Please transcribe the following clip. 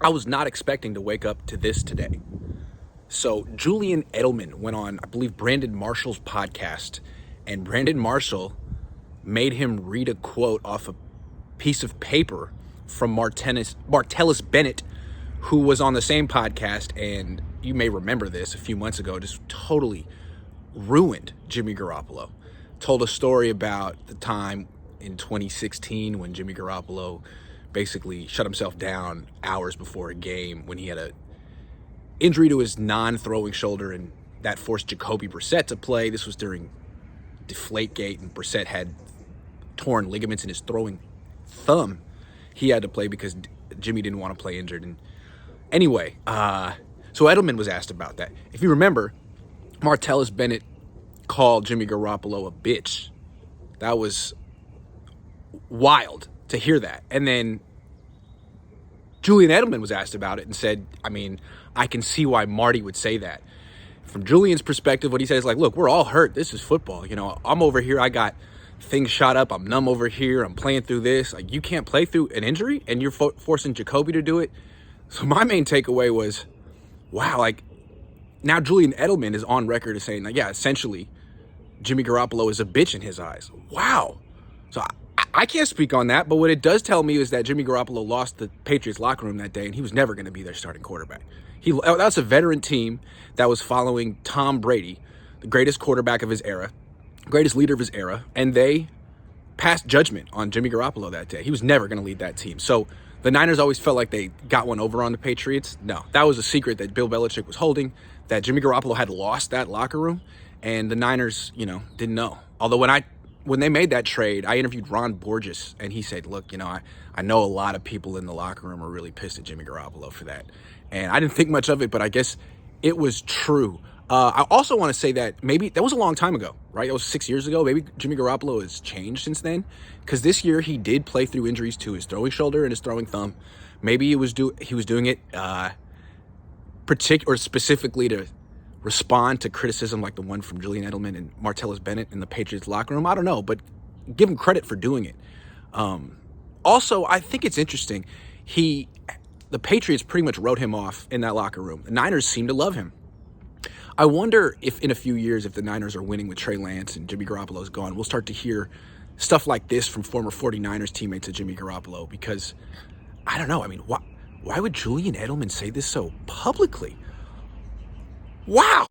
I was not expecting to wake up to this today. So Julian Edelman went on, I believe, Brandon Marshall's podcast, and Brandon Marshall made him read a quote off a piece of paper from Martellus Bennett, who was on the same podcast, and you may remember this a few months ago, just totally ruined Jimmy Garoppolo. Told a story about the time in 2016 when Jimmy Garoppolo basically shut himself down hours before a game when he had a injury to his non-throwing shoulder, and that forced Jacoby Brissett to play. This was during Deflategate, and Brissett had torn ligaments in his throwing thumb. He had to play because Jimmy didn't want to play injured. And anyway, so Edelman was asked about that. If you remember, Martellus Bennett called Jimmy Garoppolo a bitch. That was wild to hear that. And then Julian Edelman was asked about it and said, I can see why Marty would say that. From Julian's perspective, what he says is like, look, we're all hurt. This is football. I'm over here. I got things shot up. I'm numb over here. I'm playing through this. Like, you can't play through an injury, and you're forcing Jacoby to do it. So my main takeaway was, wow, now Julian Edelman is on record as saying, essentially, Jimmy Garoppolo is a bitch in his eyes. Wow. So I can't speak on that, but what it does tell me is that Jimmy Garoppolo lost the Patriots locker room that day, and he was never going to be their starting quarterback. That's a veteran team that was following Tom Brady, the greatest quarterback of his era, greatest leader of his era, and they passed judgment on Jimmy Garoppolo that day. He was never going to lead that team. So the Niners always felt like they got one over on the Patriots. No, that was a secret that Bill Belichick was holding, that Jimmy Garoppolo had lost that locker room, and the Niners, didn't know. Although when they made that trade, I interviewed Ron Borges, and he said, look, I know a lot of people in the locker room are really pissed at Jimmy Garoppolo for that. And I didn't think much of it, but I guess it was true. I also want to say that maybe that was a long time ago, right? That was 6 years ago. Maybe Jimmy Garoppolo has changed since then, because this year he did play through injuries to his throwing shoulder and his throwing thumb. Maybe he was doing it specifically to respond to criticism like the one from Julian Edelman and Martellus Bennett in the Patriots locker room. I don't know, but give him credit for doing it. Also, I think it's interesting. The Patriots pretty much wrote him off in that locker room. The Niners seem to love him. I wonder if in a few years, if the Niners are winning with Trey Lance and Jimmy Garoppolo's gone, we'll start to hear stuff like this from former 49ers teammates of Jimmy Garoppolo, because I don't know. Why would Julian Edelman say this so publicly? Wow.